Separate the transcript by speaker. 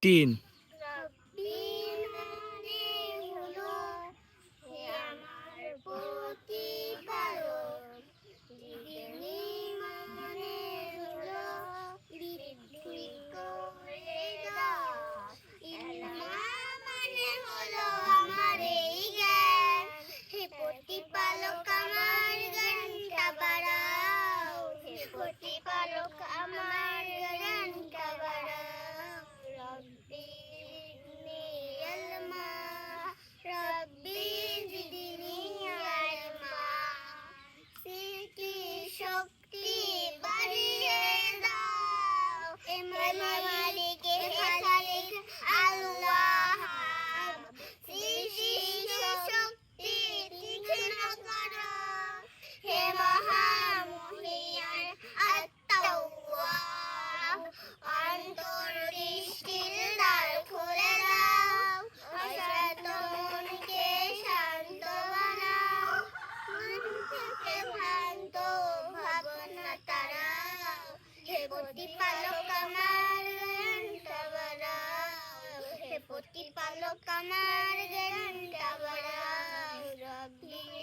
Speaker 1: 3
Speaker 2: রব্বির মানে হলো হে আমার প্রতিপালক। যিনি মানে হলো পৃথিবী করে দাও। ইল্লাহ মানে হলো আমার এই জ্ঞান। হে প্রতিপালক আমার জ্ঞানটা বাড়াও। হে প্রতিপালক আমার জ্ঞানটা বাড়াও। রব্বি জিদনি ইলমা, রব্বি জিদনি ইলমা। স্মৃতি শক্তি বাড়িয়ে দাও। হে মালিক হে খালিক আল্লাহ। স্মৃতি শক্তি তীক্ষ্ণ করো। হে মহামহিয়ান আত-তাওয়াব। অন্তর্দৃষ্টির দ্বার খুলে দাও। অশান্ত মনকে শান্ত বানাও। মন থেকে ভ্রান্ত ভাবনা তাড়াও। হে প্রতিপালক আমার জ্ঞানটা বাড়াও। হে প্রতিপালক আমার জ্ঞানটা বাড়াও। রব্বি